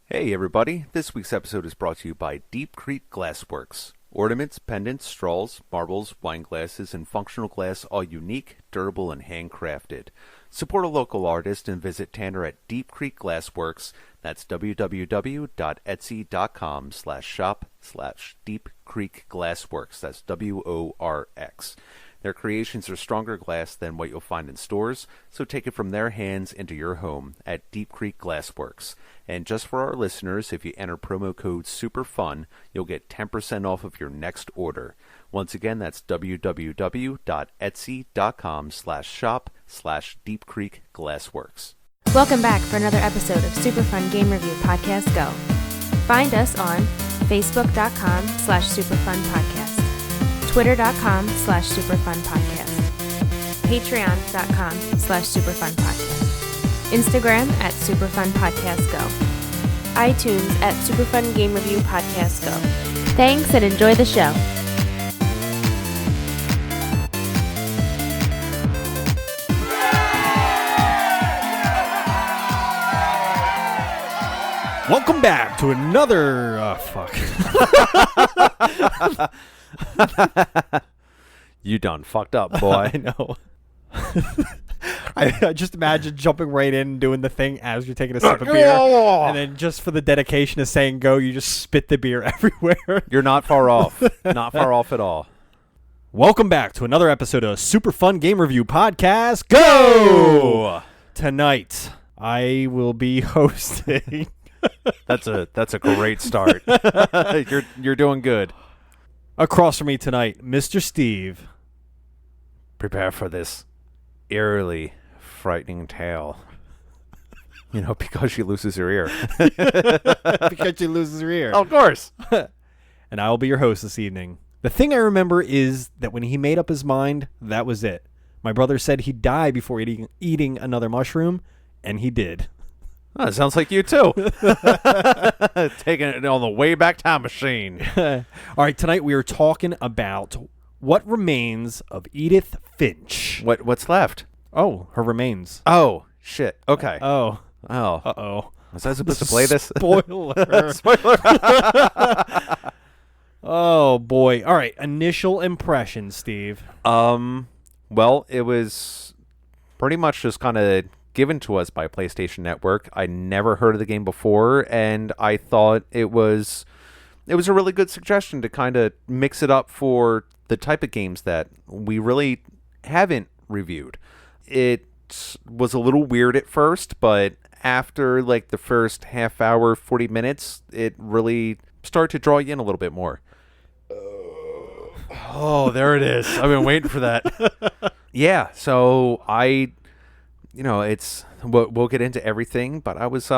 Hey everybody, this week's episode is brought to you by Deep Creek Glassworks. Ornaments, pendants, straws, marbles, wine glasses, and functional glass, all unique, durable, and handcrafted. Support a local artist and visit Tanner at Deep Creek Glassworks. That's www.etsy.com/shop/Deep Creek Glassworks. That's WORX. Their creations are stronger glass than what you'll find in stores, so take it from their hands into your home at Deep Creek Glassworks. And just for our listeners, if you enter promo code SUPERFUN, you'll get 10% off of your next order. Once again, that's www.etsy.com/shop/Deep Creek Glassworks. Welcome back for another episode of Super Fun Game Review Podcast Go. Find us on Facebook.com/SuperFunPodcast, Twitter.com/SuperFunPodcast, Patreon.com/SuperFunPodcast, Instagram at SuperFunPodcastGo, iTunes at Superfun Game Review Podcast Go. Thanks and enjoy the show. Welcome back to another... You done fucked up, boy. I know. I just imagine jumping right in and doing the thing as you're taking a sip of beer. And then just for the dedication of saying go, you just spit the beer everywhere. You're not far off. Not far off at all. Welcome back to another episode of Super Fun Game Review Podcast Go! Tonight, I will be hosting... That's a great start. You're doing good. Across from me tonight, Mr. Steve. Prepare for this eerily frightening tale. You know, because she loses her ear. Because she loses her ear. Oh, of course. And I will be your host this evening. The thing I remember is that when he made up his mind, that was it. My brother said he'd die before eating another mushroom, and he did. Oh, it sounds like you too. Taking it on the way back time machine. All right, tonight we are talking about what remains of Edith Finch. What's left? Oh, her remains. Oh, shit. Okay. Oh. Uh-oh. Was I supposed to play this? Spoiler. Spoiler. Oh, boy. All right, initial impressions, Steve. Well, it was pretty much just kind of given to us by PlayStation Network. I never heard of the game before, and I thought it was a really good suggestion to kind of mix it up for the type of games that we really haven't reviewed. It was a little weird at first, but after like the first half hour, 40 minutes, it really started to draw you in a little bit more. Oh, there it is. I've been waiting for that. Yeah, so it's we'll get into everything, but I was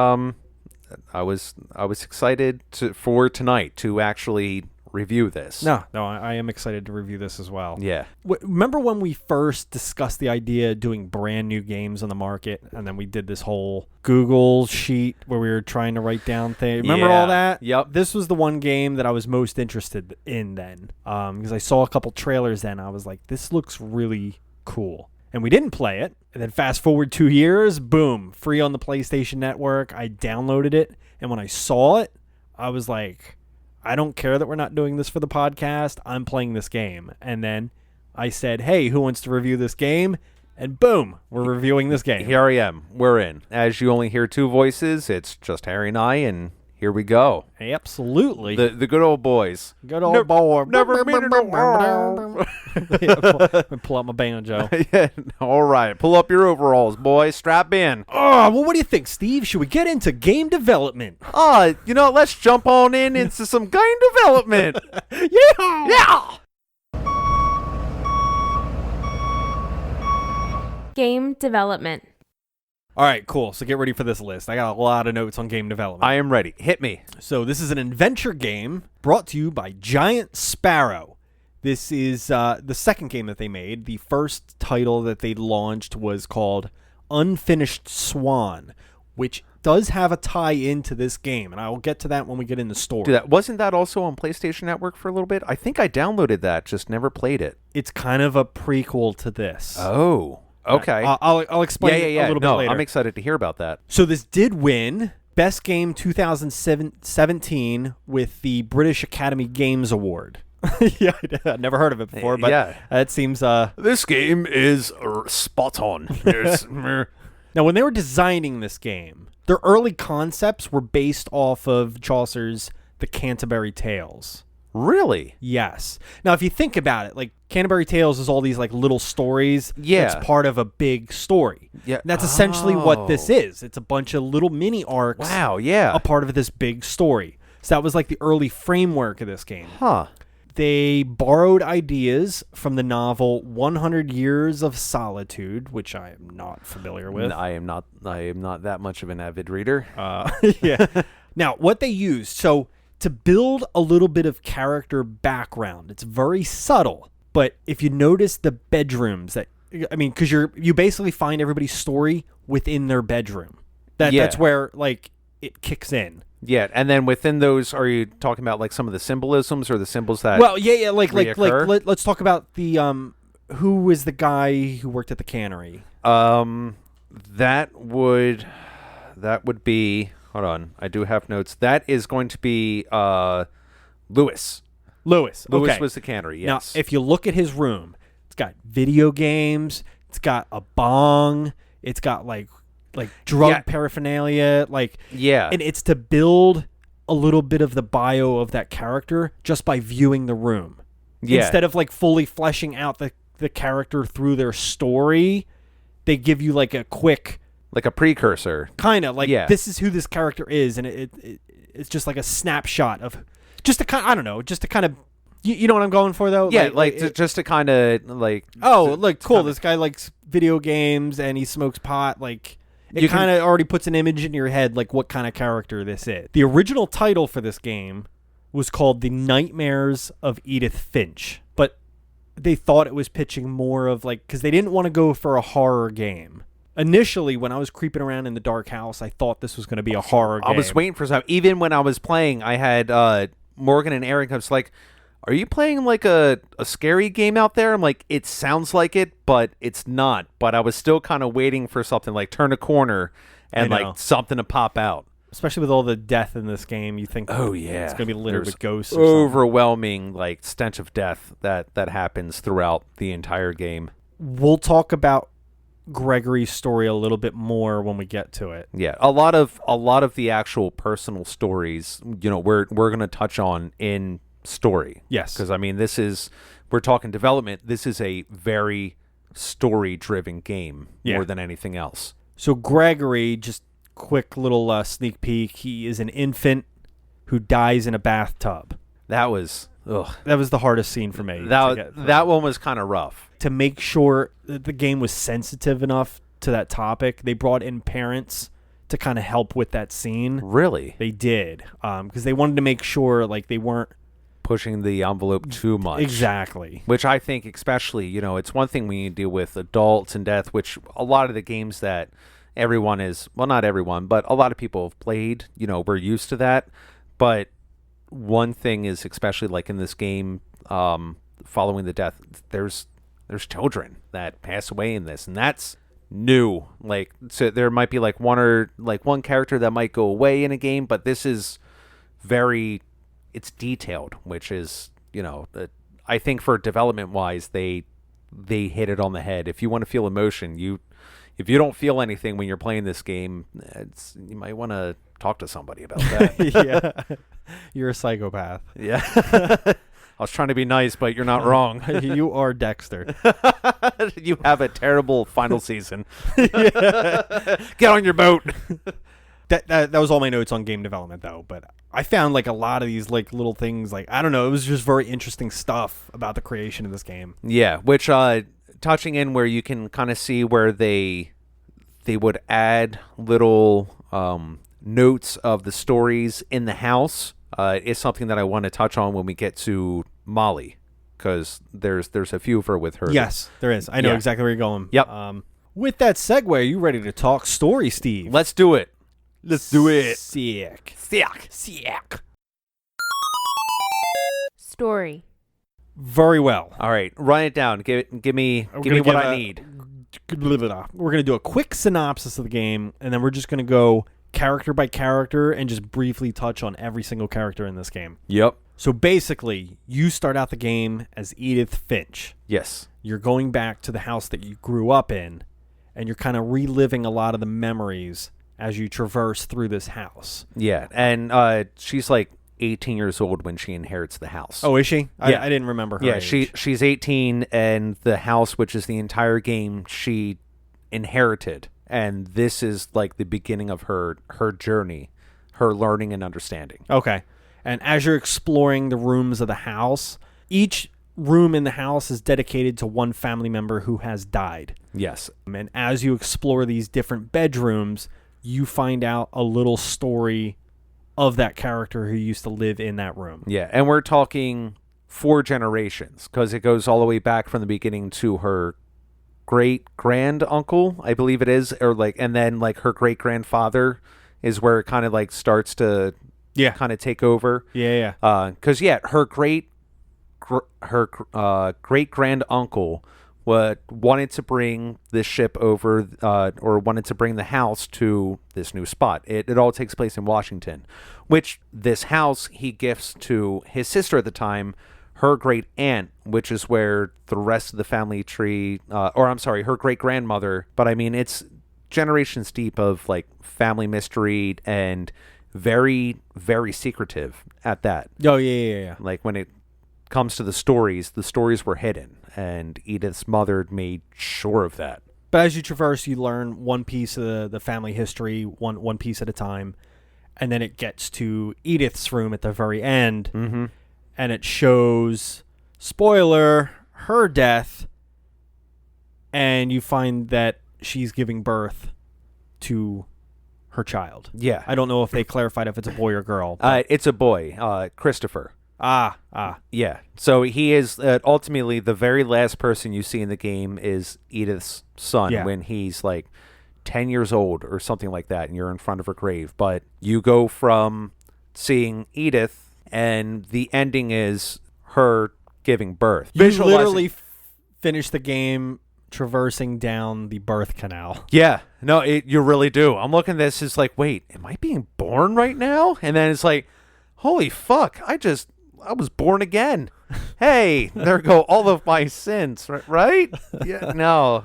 excited for tonight to actually review this. No, I am excited to review this as well. Yeah. Remember when we first discussed the idea of doing brand new games on the market, and then we did this whole Google sheet where we were trying to write down things? Remember all that? Yep. This was the one game that I was most interested in then, because I saw a couple trailers then. I was like, this looks really cool. And we didn't play it. And then fast forward 2 years, boom, free on the PlayStation Network. I downloaded it. And when I saw it, I was like, I don't care that we're not doing this for the podcast. I'm playing this game. And then I said, hey, who wants to review this game? And boom, we're reviewing this game. Here I am. We're in. As you only hear two voices, it's just Harry and I, and here we go. Absolutely. The good old boys. Good old boy. Never meaning to wrong. Pull out my banjo. Yeah, all right. Pull up your overalls, boys. Strap in. Oh, well, what do you think, Steve? Should we get into game development? Let's jump on into some game development. Yeah. Game development. All right, cool. So get ready for this list. I got a lot of notes on game development. I am ready. Hit me. So this is an adventure game brought to you by Giant Sparrow. This is the second game that they made. The first title that they launched was called Unfinished Swan, which does have a tie-in to this game, and I will get to that when we get in the story. Wasn't that also on PlayStation Network for a little bit? I think I downloaded that, just never played it. It's kind of a prequel to this. Oh. Okay. I'll explain a little bit later. I'm excited to hear about that. So this did win Best Game 2017 with the British Academy Games Award. Yeah, I'd never heard of it before, but it seems... This game is spot on. Yes. Now, when they were designing this game, their early concepts were based off of Chaucer's The Canterbury Tales. Really? Yes. Now, if you think about it, like Canterbury Tales is all these like little stories. Yeah. It's part of a big story. Yeah. And that's essentially what this is. It's a bunch of little mini arcs. Wow, yeah. A part of this big story. So that was like the early framework of this game. Huh. They borrowed ideas from the novel 100 Years of Solitude, which I am not familiar with. I am not that much of an avid reader. Yeah. Now, what they used, so to build a little bit of character background, it's very subtle. But if you notice the bedrooms, because you basically find everybody's story within their bedroom. That's where like it kicks in. Yeah, and then within those, are you talking about like some of the symbolisms or the symbols that? Well, yeah, like let's talk about the who was the guy who worked at the cannery? That would be. Hold on, I do have notes. That is going to be Lewis. Lewis Okay. Was the cannery. Yes. Now, if you look at his room, it's got video games. It's got a bong. It's got like drug paraphernalia, and it's to build a little bit of the bio of that character just by viewing the room. Yeah. Instead of like fully fleshing out the character through their story, they give you like a quick, like a precursor, kind of like this is who this character is, and it's just like a snapshot of just to kind. I don't know, just to kind of. You know what I'm going for, though? Yeah, just to kind of like. Oh, look, cool! This guy likes video games and he smokes pot, like. It kind of already puts an image in your head, like what kind of character this is. The original title for this game was called The Nightmares of Edith Finch, but they thought it was pitching more of like, because they didn't want to go for a horror game. Initially, when I was creeping around in the dark house, I thought this was going to be a horror game. I was waiting for something. Even when I was playing, I had Morgan and Eric. I was like, are you playing like a scary game out there? I'm like, it sounds like it, but it's not. But I was still kind of waiting for something like turn a corner and like something to pop out. Especially with all the death in this game, you think, oh yeah, it's going to be littered with ghosts. Overwhelming like stench of death that happens throughout the entire game. We'll talk about Gregory's story a little bit more when we get to it. Yeah, a lot of the actual personal stories, we're going to touch on in story. Yes, because I mean, we're talking development. This is a very story-driven game more than anything else. So Gregory, just quick little sneak peek. He is an infant who dies in a bathtub. That was the hardest scene for me. That one was kind of rough. To make sure that the game was sensitive enough to that topic, they brought in parents to kind of help with that scene. Really? They did, because they wanted to make sure like they weren't pushing the envelope too much. Exactly. Which I think especially, it's one thing when you deal with adults and death, which a lot of the games that everyone is, well, not everyone, but a lot of people have played, we're used to that. But one thing is, especially like in this game, following the death, there's children that pass away in this, and that's new. Like, so there might be like one character that might go away in a game, but this is it's detailed, which is, I think for development wise, they hit it on the head. If you want to feel emotion, if you don't feel anything when you're playing this game, you might want to talk to somebody about that. Yeah, you're a psychopath. Yeah. I was trying to be nice, but you're not wrong. You are Dexter. You have a terrible final season. Get on your boat. That was all my notes on game development, though. But I found like a lot of these like little things, like I don't know, it was just very interesting stuff about the creation of this game. Yeah, which touching in where you can kind of see where they would add little notes of the stories in the house. Is something that I want to touch on when we get to Molly, because there's a few of her with her. Yes, there is. I know exactly where you're going. Yep. With that segue, are you ready to talk story, Steve? Let's do it. Let's do it. Sick. Story. Very well. All right, run it down. Give me what I need. We're going to do a quick synopsis of the game, and then we're just going to go character by character and just briefly touch on every single character in this game. Yep. So basically, you start out the game as Edith Finch. Yes. You're going back to the house that you grew up in, and you're kind of reliving a lot of the memories as you traverse through this house. Yeah, and she's like 18 years old when she inherits the house. Oh, is she? Yeah. I didn't remember her Yeah, age. she's 18, and the house, which is the entire game, she inherited. And this is like the beginning of her journey, her learning and understanding. Okay. And as you're exploring the rooms of the house, each room in the house is dedicated to one family member who has died. Yes. And as you explore these different bedrooms, you find out a little story of that character who used to live in that room. Yeah, and we're talking 4 generations, because it goes all the way back from the beginning to her great-grand uncle, I believe it is, or like, and then like her great-grandfather is where it kind of like starts to kind of take over. Yeah. Because her great grand uncle wanted to bring this ship over, or wanted to bring the house to this new spot. It all takes place in Washington, which this house he gifts to his sister at the time, her great aunt, which is where the rest of the family tree, her great grandmother. But I mean, it's generations deep of like family mystery and very, very secretive at that. Oh, yeah. Like when it comes to the stories were hidden, and Edith's mother made sure of that. But as you traverse, you learn one piece of the family history, one piece at a time, and then it gets to Edith's room at the very end, and it shows, spoiler, her death, and you find that she's giving birth to her child. Yeah. I don't know if they clarified if it's a boy or girl. It's a boy, Christopher. Ah. Yeah. So he is ultimately the very last person you see in the game is Edith's son when he's like 10 years old or something like that, and you're in front of her grave. But you go from seeing Edith, and the ending is her giving birth. You literally finish the game traversing down the birth canal. Yeah. No, you really do. I'm looking at this, it's like, wait, am I being born right now? And then it's like, holy fuck, I was born again. Hey, there go all of my sins, right? Yeah, no,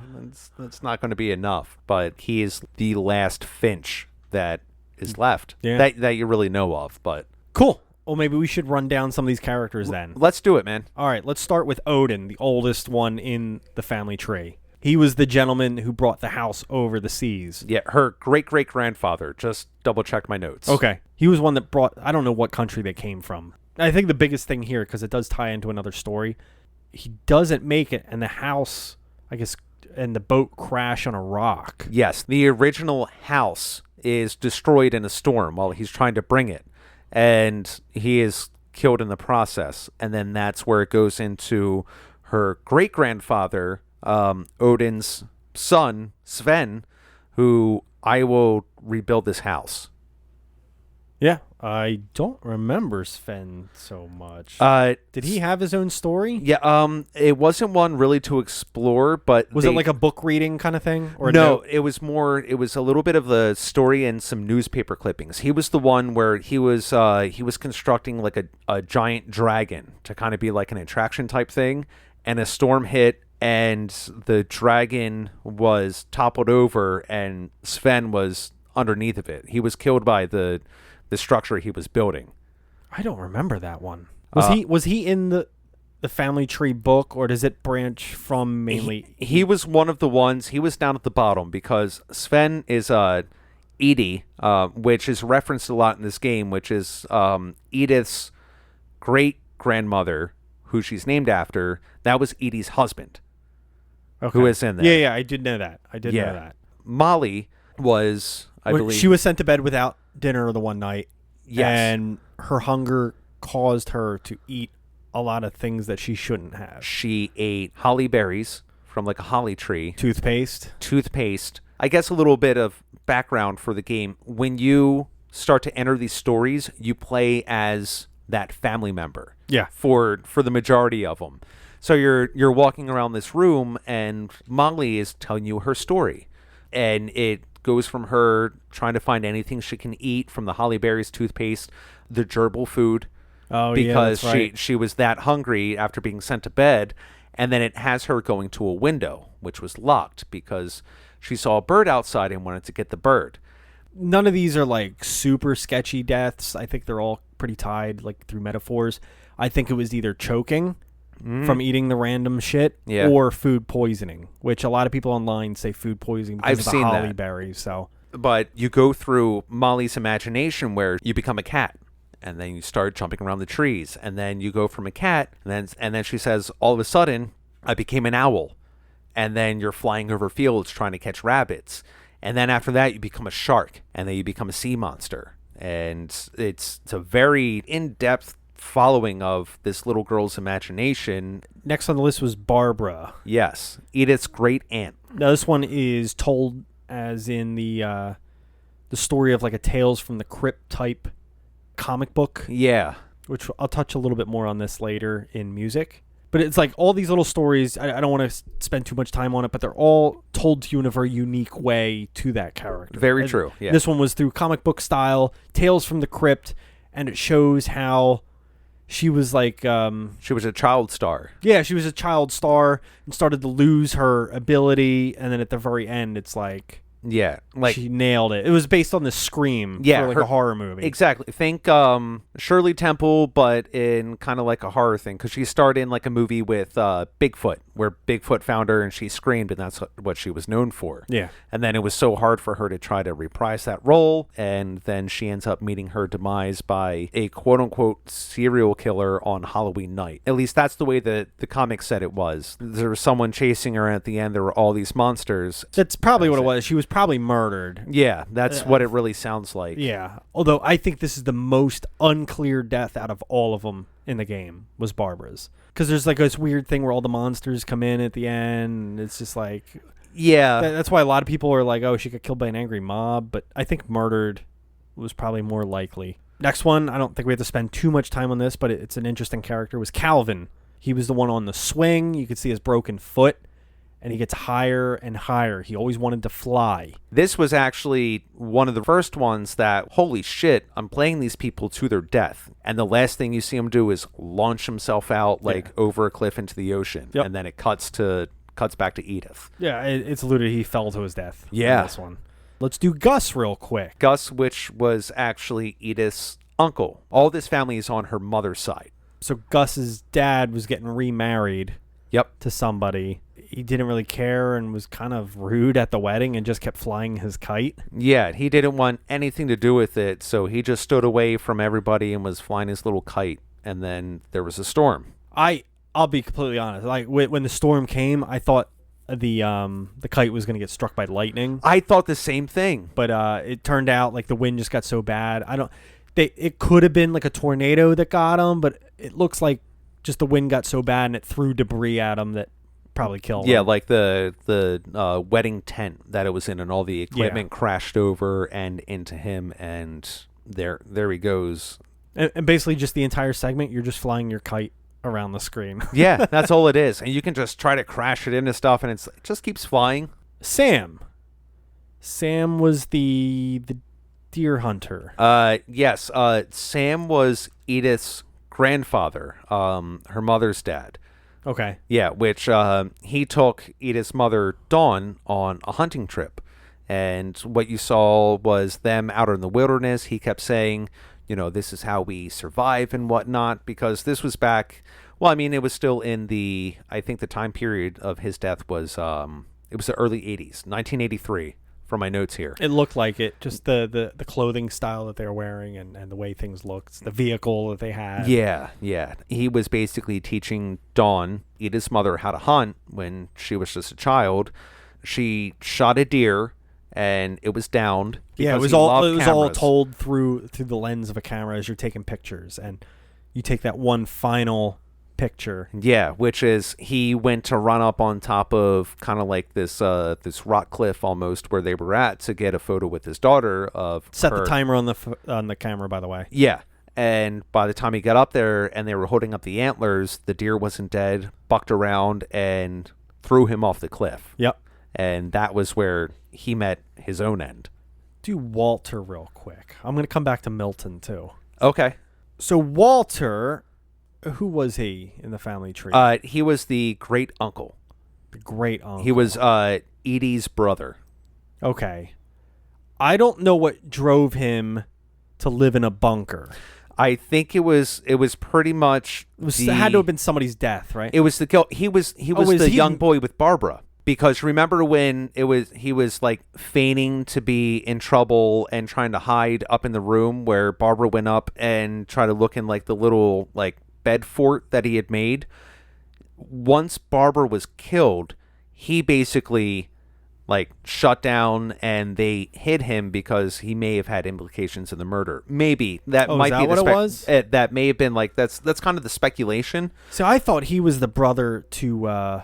that's not going to be enough. But he is the last Finch that is left that you really know of. But cool. Well, maybe we should run down some of these characters then. Let's do it, man. All right, let's start with Odin, the oldest one in the family tree. He was the gentleman who brought the house over the seas. Yeah, her great-great-grandfather. Just double-check my notes. Okay. He was one that brought, I don't know what country they came from. I think the biggest thing here, because it does tie into another story, he doesn't make it, and the house, I guess, and the boat crash on a rock. Yes, the original house is destroyed in a storm while he's trying to bring it, and he is killed in the process. And then that's where it goes into her great-grandfather, Odin's son, Sven, who I will rebuild this house. Yeah, I don't remember Sven so much. Did he have his own story? Yeah, it wasn't one really to explore, but was it like a book reading kind of thing? Or no, it was a little bit of the story and some newspaper clippings. He was the one where he was constructing like a giant dragon to kind of be like an attraction type thing, and a storm hit, and the dragon was toppled over, and Sven was underneath of it. He was killed by the structure he was building. I don't remember that one. Was he in the family tree book, or does it branch from mainly? He was one of the ones. He was down at the bottom because Sven is Edie, which is referenced a lot in this game, which is Edith's great grandmother, who she's named after. That was Edie's husband. Okay. Who is in there. Yeah, I did know that. Know that. Molly was, I believe... She was sent to bed without dinner the one night. Yes. And her hunger caused her to eat a lot of things that she shouldn't have. She ate holly berries from like a holly tree. Toothpaste. I guess a little bit of background for the game. When you start to enter these stories, you play as that family member. Yeah. For the majority of them. So you're walking around this room, and Molly is telling you her story, and it goes from her trying to find anything she can eat, from the Holly Berries toothpaste, the gerbil food, Oh, because yeah, that's right. she was that hungry after being sent to bed. And then it has her going to a window, which was locked because she saw a bird outside and wanted to get the bird. None of these are like super sketchy deaths. I think they're all pretty tied like through metaphors. I think it was either choking from eating the random shit or food poisoning, which a lot of people online say food poisoning because of the seen holly that. berries. So, But you go through Molly's imagination where you become a cat, and then you start jumping around the trees, and then you go from a cat, and then she says, all of a sudden, I became an owl, and then you're flying over fields trying to catch rabbits, and then after that you become a shark, and then you become a sea monster, and it's a very in-depth following of this little girl's imagination. next on the list was Barbara. Yes, Edith's great aunt. Now, this one is told as in the story of like a Tales from the Crypt type comic book, Yeah. which I'll touch a little bit more on this later in music. But it's like all these little stories, I don't want to spend too much time on it, but they're all told to you in a very unique way to that character. Very true, yeah. This one was through comic book style, Tales from the Crypt, and it shows how she was like... She was a child star. yeah, she was a child star and started to lose her ability, and then at the very end, it's like... Yeah, like she nailed it. It was based on the Scream Yeah, for like her- a horror movie. exactly. Think Shirley Temple, but in kind of like a horror thing, because she starred in like a movie with Bigfoot, where Bigfoot found her and she screamed, and that's what she was known for. Yeah. And then it was so hard for her to try to reprise that role, and then she ends up meeting her demise by a quote-unquote serial killer on Halloween night. At least that's the way that the comic said it was. There was someone chasing her, and at the end there were all these monsters. That's probably what it was. She was probably murdered. Yeah, that's what it really sounds like. Yeah. Although I think this is the most unclear death out of all of them in the game was Barbara's. Because there's like this weird thing where all the monsters come in at the end. And it's just like... Yeah. That's why a lot of people are like, oh, she got killed by an angry mob. But I think murdered was probably more likely. Next one, I don't think we have to spend too much time on this, but it's an interesting character, was Calvin. He was the one on the swing. You could see his broken foot. And he gets higher and higher. He always wanted to fly. This was actually one of the first ones that, holy shit, I'm playing these people to their death. And the last thing you see him do is launch himself out like over a cliff into the ocean. Yep. And then it cuts back to Edith. Yeah, it's alluded he fell to his death. Yeah. In this one. Let's do Gus real quick. Gus, which was actually Edith's uncle. All this family is on her mother's side. So Gus's dad was getting remarried Yep. to somebody. He didn't really care and was kind of rude at the wedding and just kept flying his kite. Yeah, he didn't want anything to do with it, so he just stood away from everybody and was flying his little kite. And then there was a storm. I'll be completely honest. Like when the storm came, I thought the kite was going to get struck by lightning. I thought the same thing. But it turned out like the wind just got so bad. It could have been like a tornado that got him, but it looks like just the wind got so bad and it threw debris at him that probably killed him. Yeah, like the wedding tent that it was in, and all the equipment crashed over and into him, and there he goes. And basically just the entire segment, you're just flying your kite around the screen. Yeah, that's all it is. And you can just try to crash it into stuff, and it just keeps flying. Sam was the deer hunter. Yes, Sam was Edith's grandfather, her mother's dad. Okay. Yeah, which he took Edith's mother, Dawn, on a hunting trip. And what you saw was them out in the wilderness. He kept saying, this is how we survive and whatnot, because this was back, well, I mean, it was still in I think the time period of his death was, it was the early 80s, 1983, from my notes here. It looked like it, just the clothing style that they were wearing and the way things looked, the vehicle that they had. Yeah. He was basically teaching Dawn, Edith's mother, how to hunt when she was just a child. She shot a deer, and it was downed. Yeah, it was all told through the lens of a camera as you're taking pictures, and you take that one final picture. Yeah, which is he went to run up on top of kind of like this rock cliff almost where they were at to get a photo with his daughter of Set her. the timer on the camera, by the way. Yeah. And by the time he got up there and they were holding up the antlers, the deer wasn't dead, bucked around and threw him off the cliff. Yep. and that was where he met his own end. Do Walter real quick. I'm going to come back to Milton, too. Okay. So Walter, who was he in the family tree? He was the great uncle. The great uncle. He was Edie's brother. Okay. I don't know what drove him to live in a bunker. I think it was pretty much It had to have been somebody's death, right? It was the he was the young boy with Barbara, because remember when he was like feigning to be in trouble and trying to hide up in the room where Barbara went up and tried to look in like the little like bed fort that he had made. Once Barbara was killed, he basically like shut down, and they hid him because he may have had implications in the murder. Maybe that might be what it was. That may have been like that's kind of the speculation. So I thought he was the brother to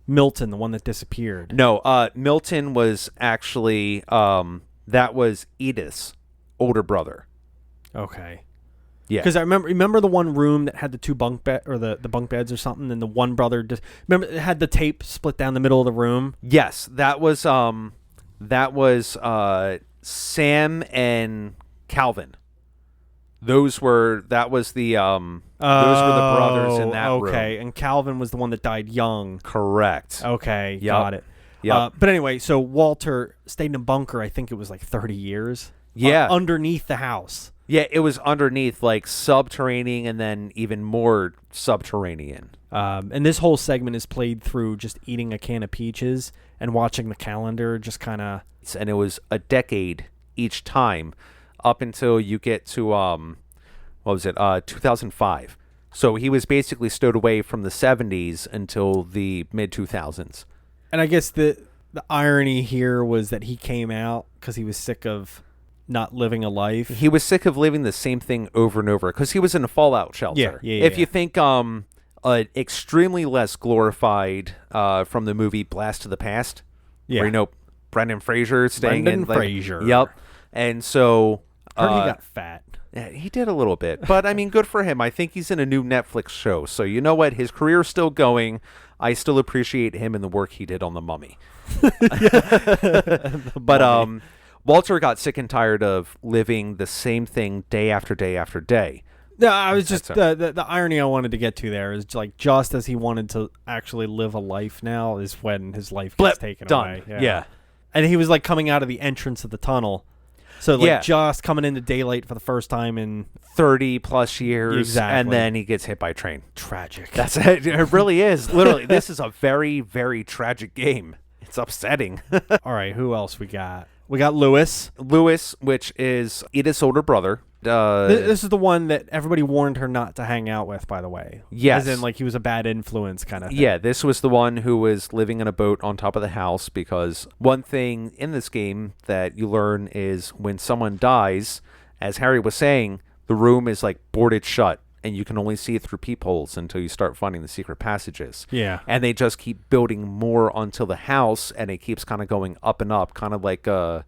Milton, the one that disappeared. No, Milton was actually that was Edith's older brother. Okay. Yeah. Because I remember the one room that had the two bunk bed or the bunk beds or something, and the one brother remember it had the tape split down the middle of the room. Yes, that was Sam and Calvin. Those were the brothers in that room. Okay, and Calvin was the one that died young. Correct. Okay, Yep. got it. Yep. But anyway, so Walter stayed in a bunker. I think it was like 30 years. Yeah. Underneath the house. Yeah, it was underneath, like subterranean, and then even more subterranean. And this whole segment is played through just eating a can of peaches and watching the calendar, just kind of. And it was a decade each time, up until you get to 2005. So he was basically stowed away from the 70s until the mid 2000s. And I guess the irony here was that he came out because he was sick of not living a life. He was sick of living the same thing over and over because he was in a fallout shelter. If you think extremely less glorified from the movie Blast to the Past, where Brendan Fraser staying in. Fraser. Yep. And so I heard he got fat. Yeah, he did a little bit, but I mean, good for him. I think he's in a new Netflix show, so you know what? His career's still going. I still appreciate him and the work he did on The Mummy. But Walter got sick and tired of living the same thing day after day after day. No, I was just the irony I wanted to get to there is like just as he wanted to actually live a life now is when his life gets taken away. Yeah. And he was like coming out of the entrance of the tunnel. So like just coming into daylight for the first time in 30 plus years. Exactly. And then he gets hit by a train. Tragic. That's it. It really is. Literally, this is a very, very tragic game. It's upsetting. All right, who else we got? We got Lewis. Lewis, which is Edith's older brother. This is the one that everybody warned her not to hang out with, by the way. Yes. As in, like, he was a bad influence kind of thing. Yeah, this was the one who was living in a boat on top of the house, because one thing in this game that you learn is when someone dies, as Harry was saying, the room is, like, boarded shut, and you can only see it through peepholes until you start finding the secret passages. Yeah. And they just keep building more onto the house, and it keeps kind of going up and up, kind of like a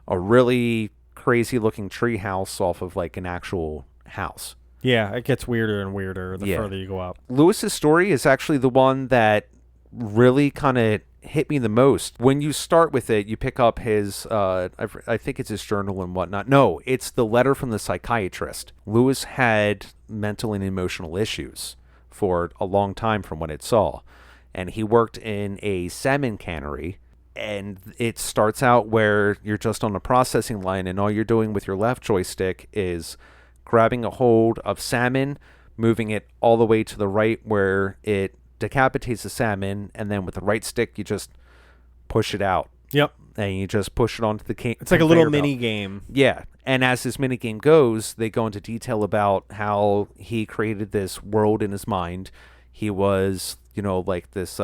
really crazy looking tree house off of like an actual house. Yeah, it gets weirder and weirder the further you go up. Lewis's story is actually the one that really kind of hit me the most. When you start with it, you pick up his I think it's his journal and whatnot. No, it's the letter from the psychiatrist. Lewis had mental and emotional issues for a long time from what it saw, and he worked in a salmon cannery. And it starts out where you're just on a processing line, and all you're doing with your left joystick is grabbing a hold of salmon, moving it all the way to the right where it decapitates the salmon, and then with the right stick you just push it out. Yep. And you just push it onto the It's like a little mini game. Yeah. And as this mini game goes, they go into detail about how he created this world in his mind. He was, like this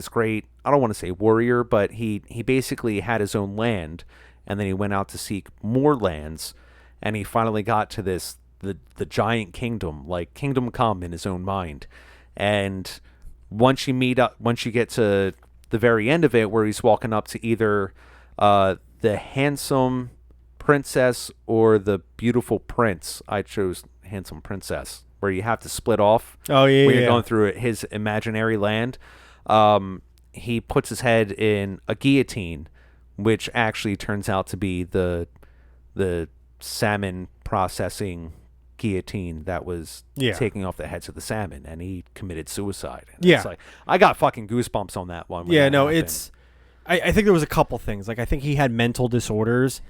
great, I don't want to say warrior, but he basically had his own land, and then he went out to seek more lands, and he finally got to the giant kingdom, like Kingdom Come in his own mind. And once you get to the very end of it, where he's walking up to either the handsome princess or the beautiful prince, I chose handsome princess, where you have to split off. Oh yeah, when you're going through his imaginary land. he puts his head in a guillotine, which actually turns out to be the salmon processing guillotine that was taking off the heads of the salmon, and he committed suicide. And it's like, I got fucking goosebumps on that one. Yeah, no, happened. I think there was a couple things. Like, I think he had mental disorders,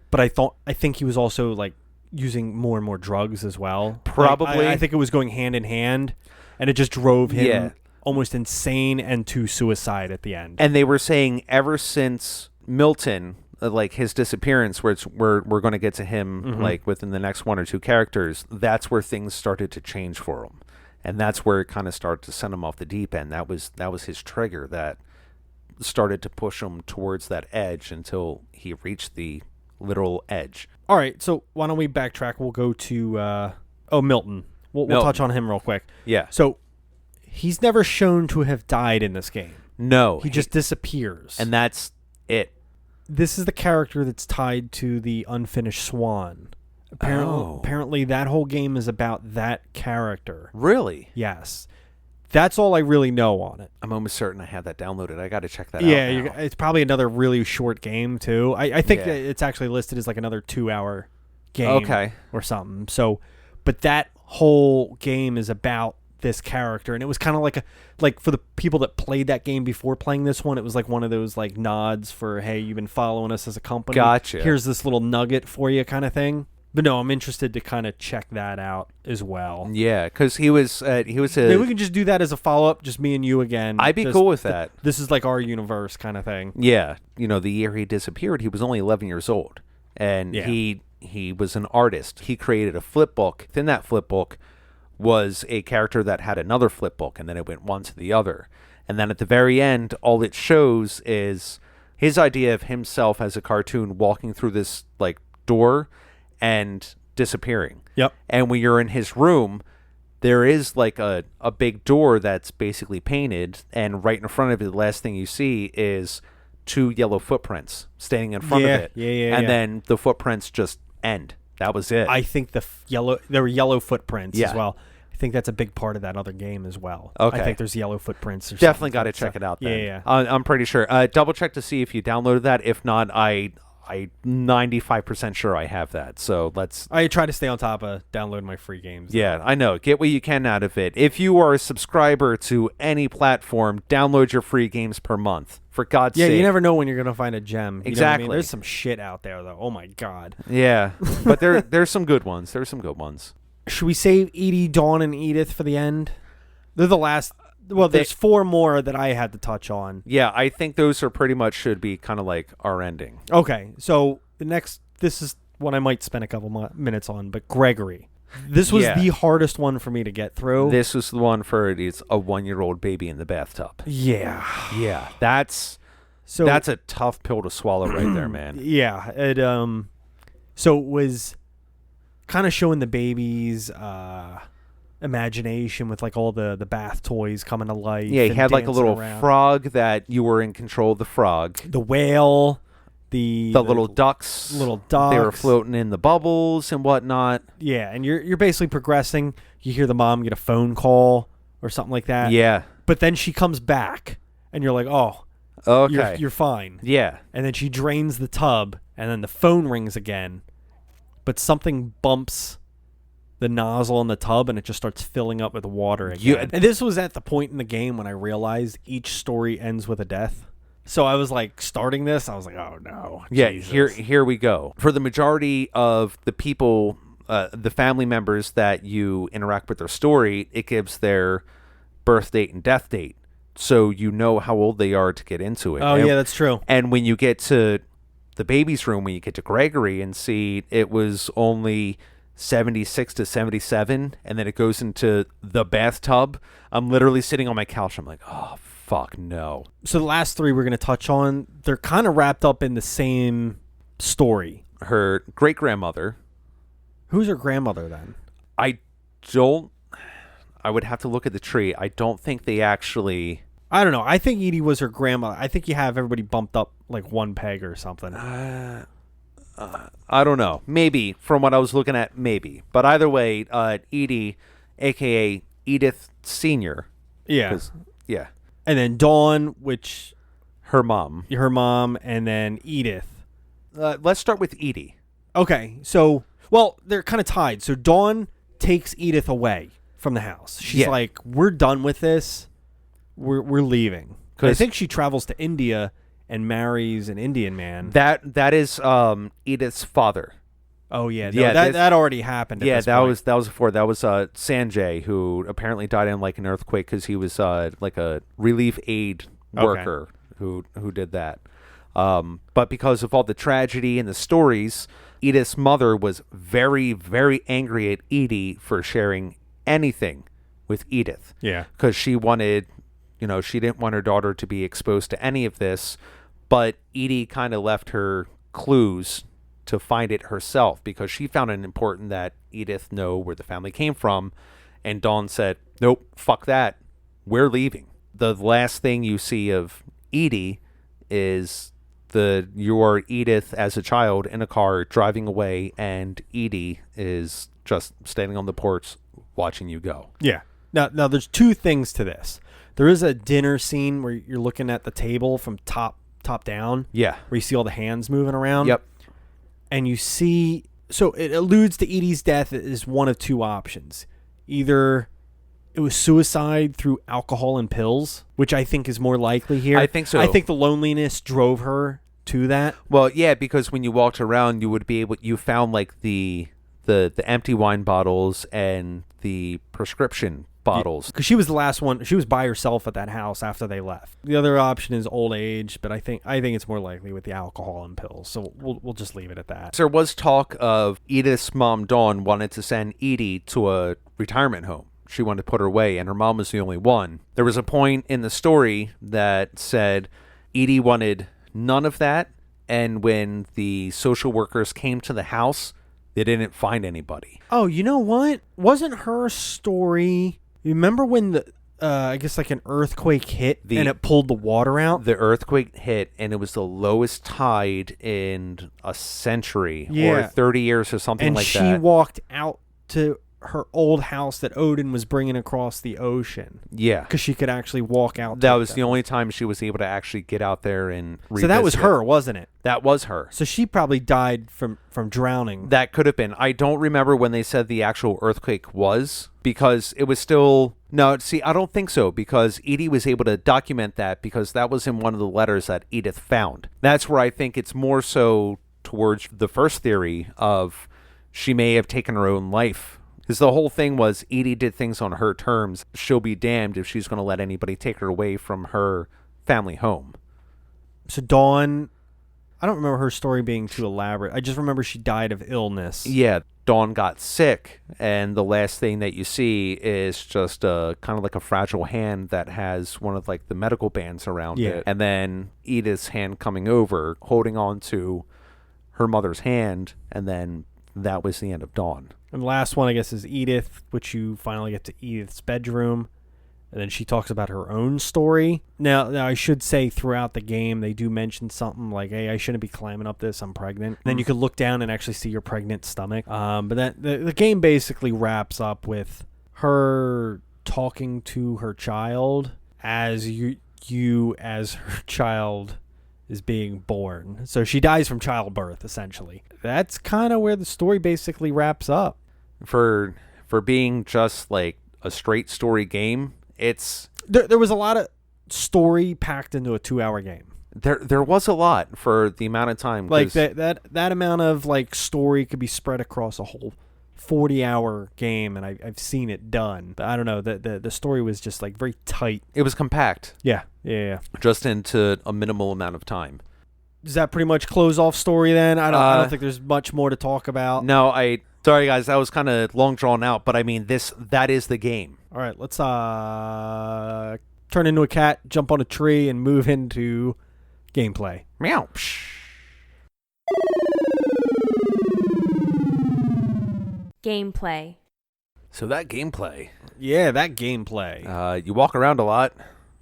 but I think he was also like using more and more drugs as well. Probably. Like, I think it was going hand in hand, and it just drove him almost insane and to suicide at the end. And they were saying ever since Milton, like his disappearance, where we're going to get to him like within the next one or two characters, that's where things started to change for him, and that's where it kind of started to send him off the deep end. That was his trigger that started to push him towards that edge until he reached the literal edge. All right, so why don't we backtrack? We'll go to Milton. We'll touch on him real quick. Yeah. So he's never shown to have died in this game. No, he just disappears, and that's it. This is the character that's tied to the unfinished Swan. Apparently that whole game is about that character. Really? Yes. That's all I really know on it. I'm almost certain I have that downloaded. I got to check that out. Yeah, it's probably another really short game, too. I think that it's actually listed as like another 2-hour game or something. So, but that whole game is about this character, and it was kind of like for the people that played that game before playing this one, it was like one of those like nods for, hey, you've been following us as a company, gotcha, here's this little nugget for you kind of thing. But no, I'm interested to kind of check that out as well. Yeah, because he was maybe we can just do that as a follow-up, just me and you again. I'd be cool with that. This is like our universe kind of thing. Yeah, the year he disappeared, he was only 11 years old, and he was an artist. He created a flip book. Within that flip book was a character that had another flip book, and then it went one to the other. And then at the very end, all it shows is his idea of himself as a cartoon walking through this like door and disappearing. Yep. And when you're in his room, there is like a big door that's basically painted, and right in front of it, the last thing you see is 2 yellow footprints standing in front of it. And then the footprints just end. That was it. I think there were yellow footprints as well. I think that's a big part of that other game as well. Okay. I think there's yellow footprints. Definitely got to check it out then. Yeah. I'm pretty sure. Double check to see if you downloaded that. If not, I'm 95% sure I have that. So I try to stay on top of downloading my free games. Yeah, I know. Get what you can out of it. If you are a subscriber to any platform, download your free games per month. For God's sake. Yeah, you never know when you're going to find a gem. Exactly. You know what I mean? There's some shit out there, though. Oh, my God. Yeah, but there's some good ones. There's some good ones. Should we save Edie, Dawn, and Edith for the end? They're the last. Well, there's 4 more that I had to touch on. Yeah, I think those are pretty much should be kind of like our ending. Okay, so this is what I might spend a couple minutes on, but Gregory. This was the hardest one for me to get through. This was the one for it's a 1-year-old baby in the bathtub. Yeah. Yeah, that's a tough pill to swallow right there, man. Yeah, so it was kind of showing the baby's imagination with like all the bath toys coming to life. Yeah, he had like a little around. frog that you were in control of the frog. The whale, the little ducks. Little ducks. They were floating in the bubbles and whatnot. Yeah, and you're basically progressing. You hear the mom get a phone call or something like that. Yeah. But then she comes back and you're like, oh, okay, you're fine. Yeah. And then she drains the tub and then the phone rings again. But something bumps the nozzle in the tub and it just starts filling up with water again. And this was at the point in the game when I realized each story ends with a death. So I was like starting this, I was like, oh no. Yeah, Jesus. here we go. For the majority of the people, the family members that you interact with their story, it gives their birth date and death date. So you know how old they are to get into it. Oh, yeah, that's true. And when you get to the baby's room, when you get to Gregory and see it was only 76 to 77, and then it goes into the bathtub, I'm literally sitting on my couch. I'm like, oh, fuck no. So the last 3 we're going to touch on, they're kind of wrapped up in the same story. Her great-grandmother. Who's her grandmother then? I would have to look at the tree. I don't think they actually... I don't know. I think Edie was her grandmother. I think you have everybody bumped up like 1 peg or something. I don't know. Maybe. From what I was looking at, maybe. But either way, Edie, a.k.a. Edith Sr. Yeah. Yeah. And then Dawn, which Her mom. her mom, and then Edith. Let's start with Edie. Okay, so they're kind of tied. So Dawn takes Edith away from the house. She's like, "We're done with this. We're leaving." I think she travels to India and marries an Indian man. That is Edith's father. Oh yeah, that already happened. Yeah, that was before. That was Sanjay, who apparently died in like an earthquake because he was like a relief aid worker who did that. But because of all the tragedy and the stories, Edith's mother was very, very angry at Edie for sharing anything with Edith. Yeah, because she wanted, she didn't want her daughter to be exposed to any of this. But Edie kind of left her clues to find it herself because she found it important that Edith know where the family came from. And Dawn said, nope, fuck that. We're leaving. The last thing you see of Edie is your Edith as a child in a car driving away, and Edie is just standing on the porch watching you go. Yeah. Now there's two things to this. There is a dinner scene where you're looking at the table from top down. Yeah. Where you see all the hands moving around. Yep. And you see, so it alludes to Edie's death as one of two options. Either it was suicide through alcohol and pills, which I think is more likely here. I think so. I think the loneliness drove her to that. Well, yeah, because when you walked around, you found like the empty wine bottles and the prescription bottles. Because she was the last one. She was by herself at that house after they left. The other option is old age, but I think it's more likely with the alcohol and pills. So we'll just leave it at that. There was talk of Edith's mom, Dawn, wanted to send Edie to a retirement home. She wanted to put her away, and her mom was the only one. There was a point in the story that said Edie wanted none of that, and when the social workers came to the house, they didn't find anybody. Oh, you know what? Wasn't her story... You remember when the I guess like an earthquake hit and it pulled the water out? The earthquake hit and it was the lowest tide in a century or 30 years or something like that. And she walked out to her old house that Odin was bringing across the ocean. Yeah. Because she could actually walk out. That was the only time she was able to actually get out there and revisit. So that was her, wasn't it? That was her. So she probably died from drowning. That could have been. I don't remember when they said the actual earthquake was, because it was still... No, see, I don't think so, because Edie was able to document that because that was in one of the letters that Edith found. That's where I think it's more so towards the first theory of she may have taken her own life. Because the whole thing was Edie did things on her terms. She'll be damned if she's going to let anybody take her away from her family home. So Dawn, I don't remember her story being too elaborate. I just remember she died of illness. Yeah, Dawn got sick, and the last thing that you see is just kind of like a fragile hand that has one of like the medical bands around it. And then Edith's hand coming over, holding on to her mother's hand, and then that was the end of Dawn. And the last one, I guess, is Edith, which you finally get to Edith's bedroom. And then she talks about her own story. Now I should say throughout the game, they do mention something like, hey, I shouldn't be climbing up this. I'm pregnant. Then you could look down and actually see your pregnant stomach. But that the game basically wraps up with her talking to her child as you as her child is being born. So she dies from childbirth, essentially. That's kind of where the story basically wraps up. For being just like a straight story game, it's... There was a lot of story packed into a 2-hour game. There was a lot for the amount of time. Like that amount of like story could be spread across a whole 40-hour game, and I've seen it done. But I don't know, the story was just like very tight. It was compact. Yeah. Just into a minimal amount of time. Does that pretty much close off story then? I don't think there's much more to talk about. No, sorry guys, that was kind of long drawn out, but I mean that is the game. All right, let's turn into a cat, jump on a tree, and move into gameplay. Meow. Gameplay. So that gameplay. Yeah, that gameplay. You walk around a lot.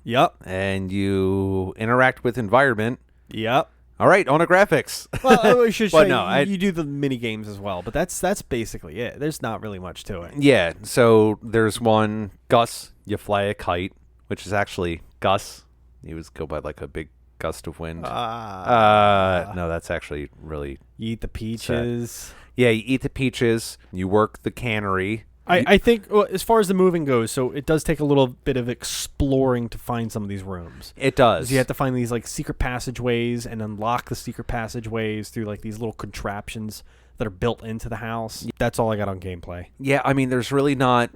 Yep. And you interact with environment. Yep. All right, on a graphics. Well, I should say no, you do the mini games as well, but that's basically it. There's not really much to it. Yeah, so there's one, Gus, you fly a kite, which is actually Gus. He was go by like a big gust of wind. No, that's actually really You eat the peaches. sad. Yeah, you eat the peaches. You work the cannery. I think, well, as far as the moving goes, so it does take a little bit of exploring to find some of these rooms. It does. You have to find these like secret passageways and unlock the secret passageways through like these little contraptions that are built into the house. That's all I got on gameplay. Yeah, I mean, there's really not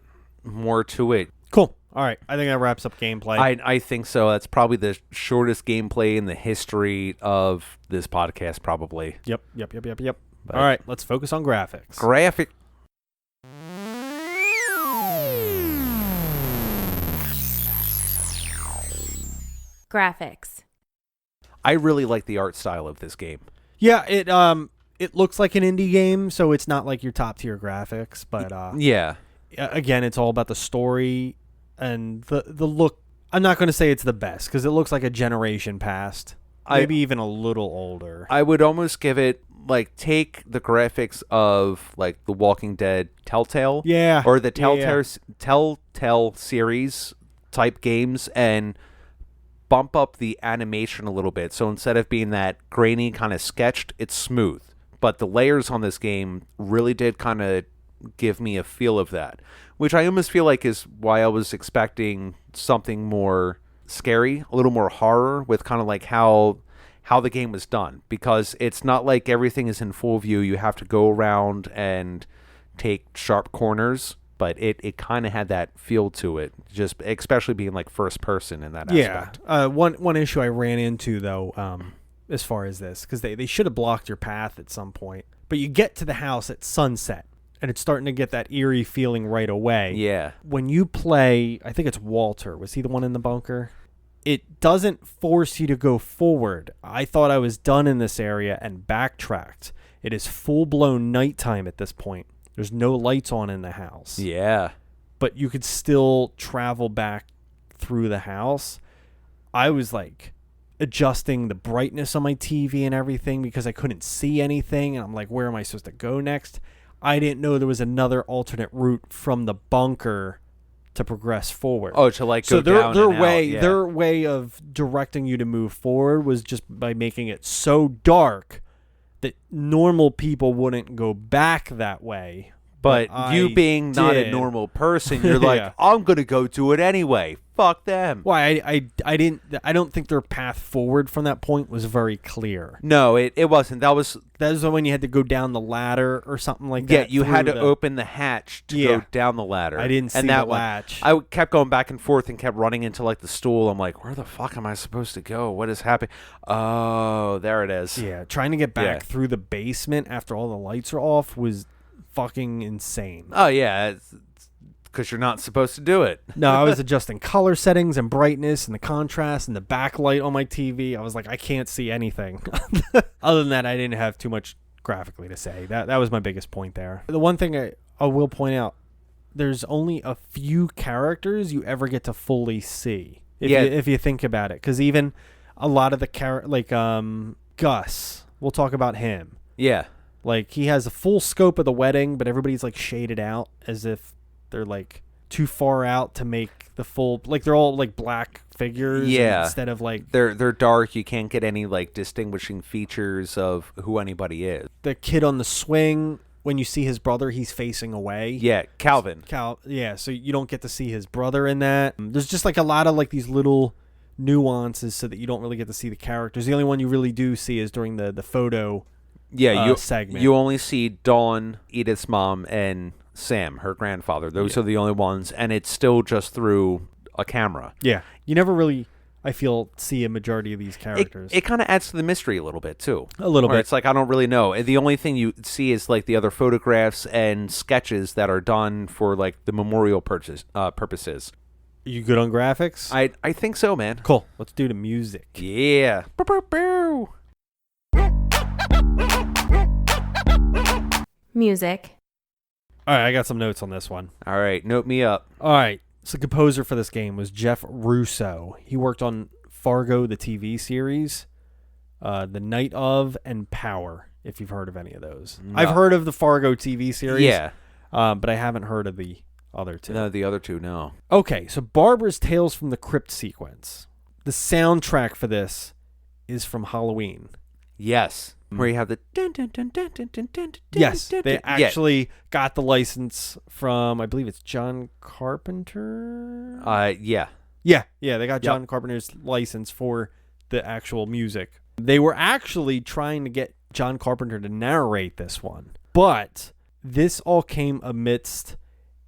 more to it. Cool. All right. I think that wraps up gameplay. I think so. That's probably the shortest gameplay in the history of this podcast, probably. Yep. But All right. Let's focus on graphics. Graphic. Graphics. I really like the art style of this game. Yeah. It looks like an indie game, so it's not like your top tier graphics, but Yeah. again, it's all about the story and the look. I'm not going to say it's the best because it looks like a generation past, maybe even a little older. I would almost give it, like, take the graphics of, like, the Walking Dead Telltale. Yeah. Or the Yeah. Telltale series type games and bump up the animation a little bit. So instead of being that grainy kind of sketched, it's smooth. But the layers on this game really did kind of give me a feel of that, which I almost feel like is why I was expecting something more scary, a little more horror with kind of like how the game was done, because it's not like everything is in full view. You have to go around and take sharp corners, but it kind of had that feel to it, just especially being like first person in that aspect. One issue I ran into though, as far as this, because they should have blocked your path at some point, but you get to the house at sunset and it's starting to get that eerie feeling right away. Yeah. When you play, I think it's Walter. Was he the one in the bunker? It doesn't force you to go forward. I thought I was done in this area and backtracked. It is full-blown nighttime at this point. There's no lights on in the house. Yeah. But you could still travel back through the house. I was like adjusting the brightness on my TV and everything because I couldn't see anything. And I'm like, where am I supposed to go next? I didn't know there was another alternate route from the bunker to progress forward. Oh, to like go so down their and way out, yeah. their way of directing you to move forward was just by making it so dark that normal people wouldn't go back that way. But you I being not a did. normal person, you're like, Yeah. I'm gonna go do it anyway. Fuck them. Why I don't think their path forward from that point was very clear. No, it wasn't. That was When you had to go down the ladder or something like yeah. that. You had to through open the hatch to Yeah. go down the ladder. I didn't see and that the one, latch. I kept going back and forth and kept running into like the stool. I'm like, where the fuck am I supposed to go? What is happening? Oh, there it is. Yeah, trying to get back Yeah. through the basement after all the lights are off was fucking insane. Oh yeah, because you're not supposed to do it. No, I was adjusting color settings and brightness and the contrast and the backlight on my TV. I was like, I can't see anything. Other than that, I didn't have too much graphically to say. That was my biggest point there. The one thing I will point out, there's only a few characters you ever get to fully see. If you think about it. Because even a lot of the like Gus, we'll talk about him. Yeah. Like, he has a full scope of the wedding, but everybody's, like, shaded out as if they're, like, too far out to make the full... Like, they're all, like, black figures. Yeah. Instead of, like... They're dark. You can't get any, like, distinguishing features of who anybody is. The kid on the swing, when you see his brother, he's facing away. Yeah, Calvin. Yeah, so you don't get to see his brother in that. There's just, like, a lot of, like, these little nuances so that you don't really get to see the characters. The only one you really do see is during the photo... Yeah, segment. You only see Dawn, Edith's mom, and Sam, her grandfather. Those are the only ones, and it's still just through a camera. Yeah. You never really, I feel, see a majority of these characters. It kind of adds to the mystery a little bit, too. A little bit. It's like, I don't really know. And the only thing you see is, like, the other photographs and sketches that are done for, like, the memorial purposes. You good on graphics? I think so, man. Cool. Let's do the music. Yeah. Bow, bow, bow. Music. All right, I got some notes on this one. All right, note me up. All right, so the composer for this game was Jeff Russo. He worked on Fargo, the TV series, The Night of, and Power, if you've heard of any of those. No. I've heard of the Fargo TV series, Yeah. but I haven't heard of the other two. No, the other two, no. Okay, so Barbara's Tales from the Crypt sequence. The soundtrack for this is from Halloween. Yes. Where you have the... Yes, they actually got the license from, I believe it's John Carpenter? Yeah. Yeah, they got John Carpenter's license for the actual music. They were actually trying to get John Carpenter to narrate this one. But this all came amidst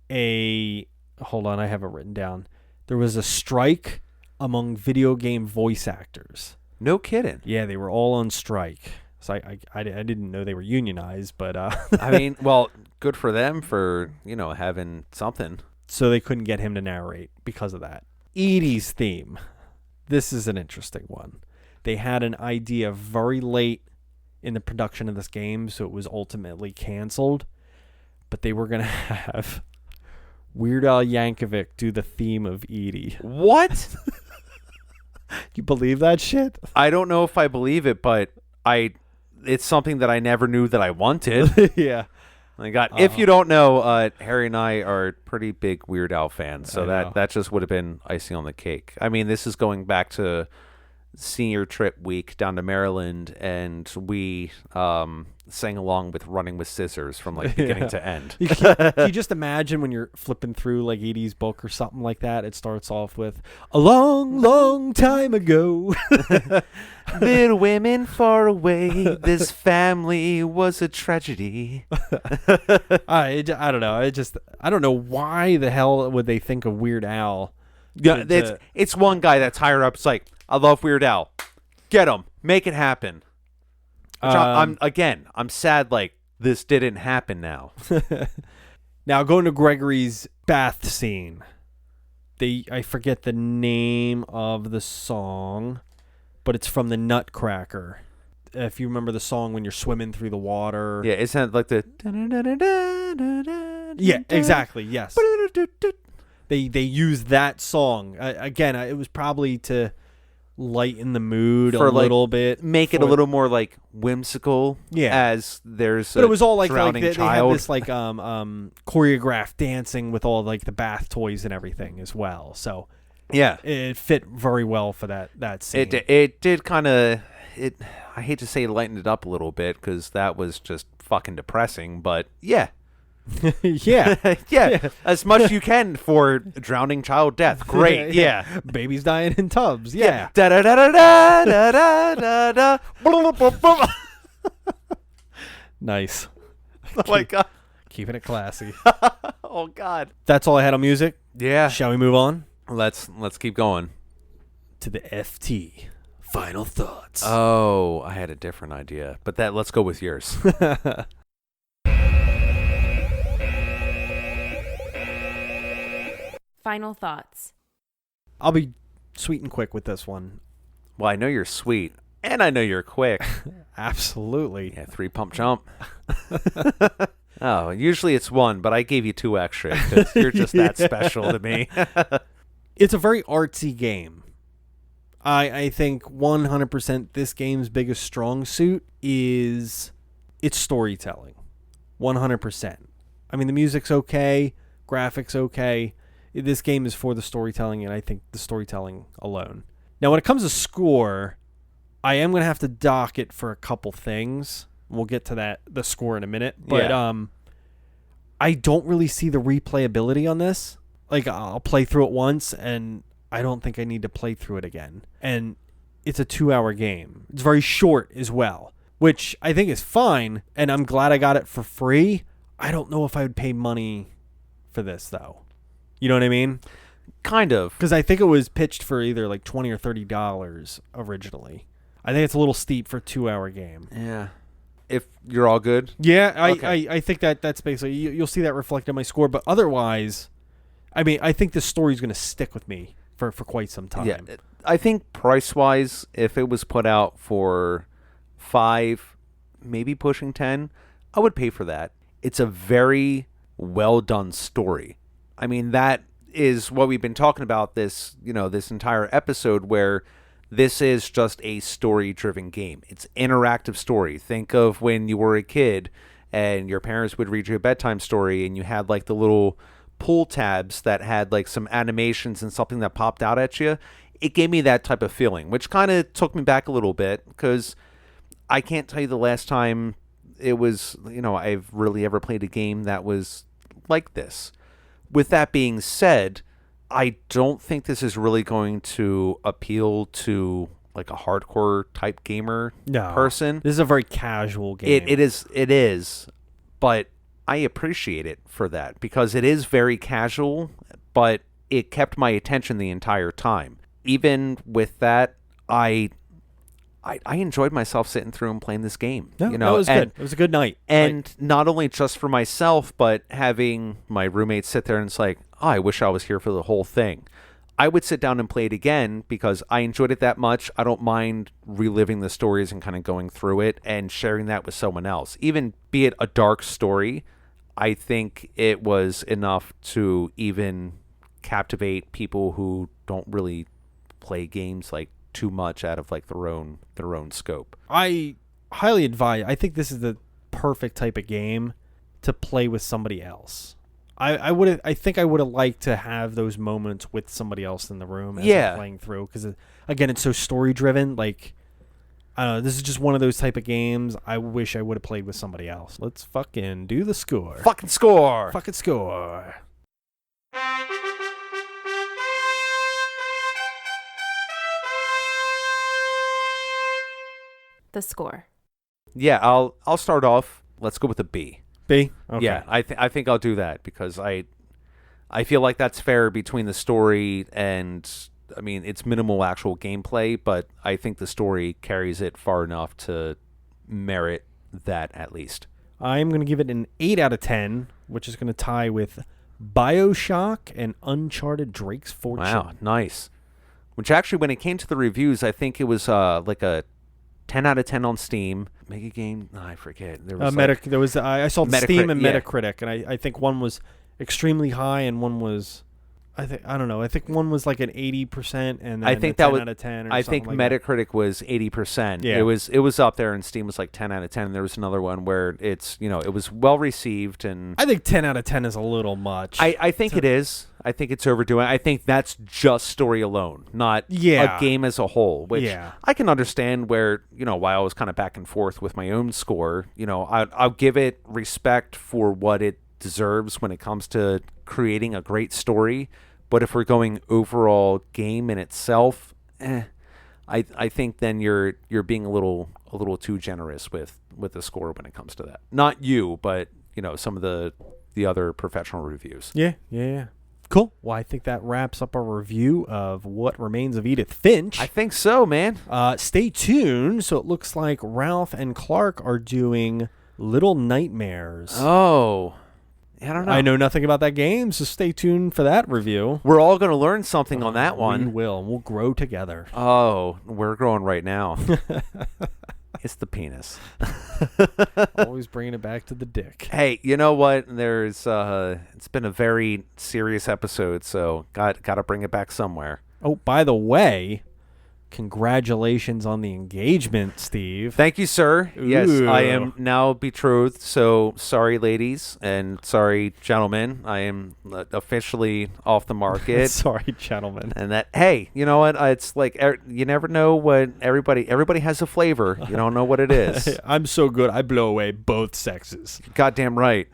a... Hold on, I have it written down. There was a strike among video game voice actors. No kidding. Yeah, they were all on strike. So I didn't know they were unionized, but... I mean, well, good for them for, having something. So they couldn't get him to narrate because of that. Edie's theme. This is an interesting one. They had an idea very late in the production of this game, so it was ultimately canceled. But they were going to have Weird Al Yankovic do the theme of Edie. What? You believe that shit? I don't know if I believe it, but it's something that I never knew that I wanted. Yeah. My God. If you don't know, Harry and I are pretty big Weird Al fans, so that just would have been icing on the cake. I mean, this is going back to senior trip week down to Maryland, and we sang along with Running with Scissors from beginning to end. You just imagine when you're flipping through Edie's book or something like that, it starts off with, a long, long time ago. Little women far away, this family was a tragedy. I don't know. I don't know why the hell would they think of Weird Al. Yeah, it's one guy that's higher up. It's like, I love Weird Al. Get him. Make it happen. I'm sad this didn't happen now. Now, going to Gregory's bath scene. I forget the name of the song, but it's from the Nutcracker. If you remember the song when you're swimming through the water. Yeah, isn't it the... Yeah, exactly, yes. They use that song. Again, it was probably to lighten the mood a little bit. Make it a little more whimsical. Yeah. As there's but it was all drowning they child. had this choreographed dancing with all the bath toys and everything as well. So yeah, it fit very well for that scene. It did kind of... I hate to say lightened it up a little bit because that was just fucking depressing, but yeah. yeah. As much as you can for drowning child death. Great. Yeah. Babies dying in tubs. Yeah. Da da da da da da da da. Nice. Oh my God. Keeping it classy. Oh God. That's all I had on music. Yeah. Shall we move on? Let's keep going. To the FT. Final thoughts. Oh, I had a different idea, but let's go with yours. Final thoughts. I'll be sweet and quick with this one. Well, I know you're sweet, and I know you're quick. Absolutely. Yeah, 3 pump jump. Oh, usually it's 1, but I gave you 2 extra because you're just that special to me. It's a very artsy game. I think 100% this game's biggest strong suit is its storytelling. 100%. I mean, the music's okay, graphics okay. This game is for the storytelling, and I think the storytelling alone. Now, when it comes to score, I am going to have to dock it for a couple things. We'll get to the score in a minute. But I don't really see the replayability on this. I'll play through it once, and I don't think I need to play through it again. And it's a 2-hour game. It's very short as well, which I think is fine, and I'm glad I got it for free. I don't know if I would pay money for this, though. You know what I mean? Kind of. Because I think it was pitched for either $20 or $30 originally. I think it's a little steep for a 2-hour game. Yeah. If you're all good? Yeah, Okay. I think that's basically... You'll see that reflected in my score, but otherwise... I mean, I think this story's going to stick with me for quite some time. Yeah, I think price-wise, if it was put out for $5, maybe pushing $10, I would pay for that. It's a very well-done story. I mean, that is what we've been talking about this entire episode, where this is just a story-driven game. It's interactive story. Think of when you were a kid and your parents would read you a bedtime story and you had the little pull tabs that had some animations and something that popped out at you. it gave me that type of feeling, which kind of took me back a little bit, because I can't tell you the last time it was, I've really ever played a game that was like this. With that being said, I don't think this is really going to appeal to like a hardcore type gamer person. This is a very casual game. It is, but I appreciate it for that, because it is very casual, but it kept my attention the entire time. Even with that, I enjoyed myself sitting through and playing this game. No, that was good. It was a good night. And not only just for myself, but having my roommates sit there and it's like, oh, I wish I was here for the whole thing. I would sit down and play it again because I enjoyed it that much. I don't mind reliving the stories and kind of going through it and sharing that with someone else. Even be it a dark story, I think it was enough to even captivate people who don't really play games like too much out of like their own scope. I highly advise. I think this is the perfect type of game to play with somebody else. I think I would have liked to have those moments with somebody else in the room as I'm playing through, because again, it's so story driven. Like, I don't know, this is just one of those type of games I wish I would have played with somebody else. Let's fucking do the score. Fucking score. Fucking score. The score. Yeah, I'll start off. Let's go with a B. B? Okay. Yeah, I think I'll do that, because I feel like that's fair between the story and, I mean, it's minimal actual gameplay, but I think the story carries it far enough to merit that at least. I'm going to give it an 8 out of 10, which is going to tie with BioShock and Uncharted Drake's Fortune. Wow, nice. Which actually, when it came to the reviews, I think it was like a 10 out of 10 on Steam. Mega Game, I forget. There was I saw Steam and yeah. Metacritic, and I think one was extremely high and one was, I think one was like an 80%, and then I think a 10 that was, out of 10 or I something think like Metacritic was 80%. Yeah. It was up there, and Steam was like 10 out of 10. And there was another one where it's, it was well received, and I think 10 out of 10 is a little much. I think it is. I think it's overdoing. I think that's just story alone, not a game as a whole, which I can understand where, while I was kind of back and forth with my own score, I'll give it respect for what it deserves when it comes to creating a great story. But if we're going overall game in itself, I think then you're being a little too generous with the score when it comes to that. Not you, but some of the other professional reviews. Yeah. Cool. Well, I think that wraps up our review of What Remains of Edith Finch. I think so, man. Stay tuned. So it looks like Ralph and Clark are doing Little Nightmares. Oh, I don't know. I know nothing about that game, so stay tuned for that review. We're all going to learn something on that one. We will. We'll grow together. Oh, we're growing right now. It's the penis. Always bringing it back to the dick. Hey, you know what? There's it's been a very serious episode, so got to bring it back somewhere. Oh, by the way, congratulations on the engagement, Steve. Thank you, sir. Ooh. Yes, I am now betrothed, so sorry, ladies, and sorry, gentlemen. I am officially off the market. Sorry, gentlemen. And that, hey, you know what? It's like you never know what everybody has a flavor. You don't know what it is. I'm so good, I blow away both sexes. Goddamn right.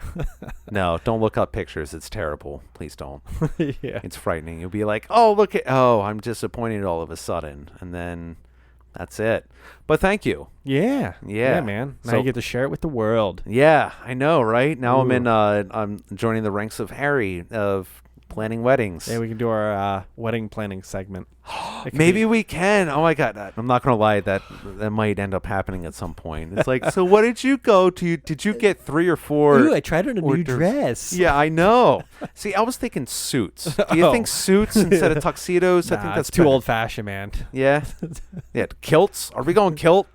No, don't look up pictures. It's terrible. Please don't. Yeah. It's frightening. You'll be like, I'm disappointed all of a sudden. And then that's it. But thank you. Yeah, man. Now you get to share it with the world. Yeah, I know, right? Now Ooh. I'm joining the ranks of Harry of planning weddings. Yeah, we can do our wedding planning segment. Maybe we can. Oh my God, I'm not gonna lie. That might end up happening at some point. It's like, so what did you go to? Did you get 3 or 4? Ooh, I tried on a new dress. Yeah, I know. See, I was thinking suits. Do you think suits instead of tuxedos? Nah, I think that's too old fashioned, man. Yeah, yeah. Kilts? Are we going kilt?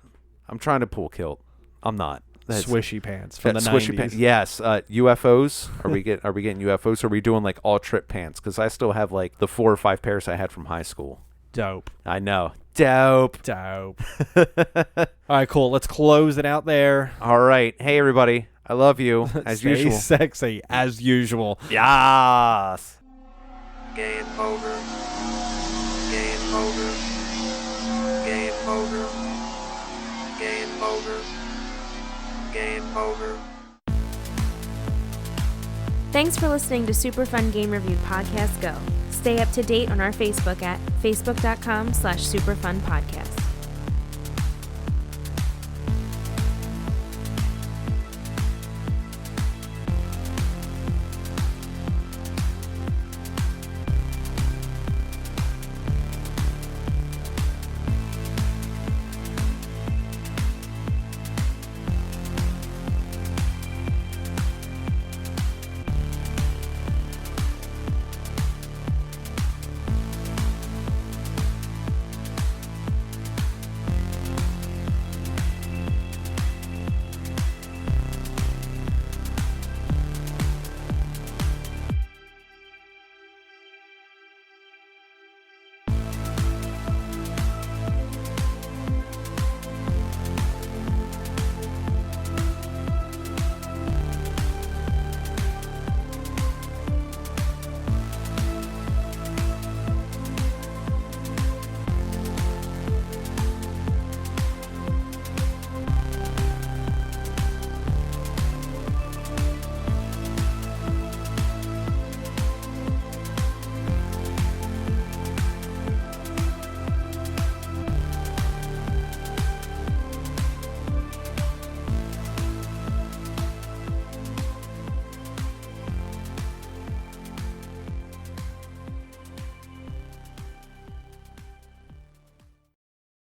I'm trying to pull kilt. I'm not. Swishy pants from the swishy 90s. Pants. Yes. UFOs. Are we getting UFOs? Or are we doing like all trip pants? Because I still have like the 4 or 5 pairs I had from high school. Dope. I know. Dope. All right, cool. Let's close it out there. All right. Hey, everybody. I love you as Stay usual. Sexy as usual. Yes. Game over. Game over. game over. Thanks for listening to Super Fun Game Review Podcast Go. Stay up to date on our Facebook at facebook.com/superfunpodcast.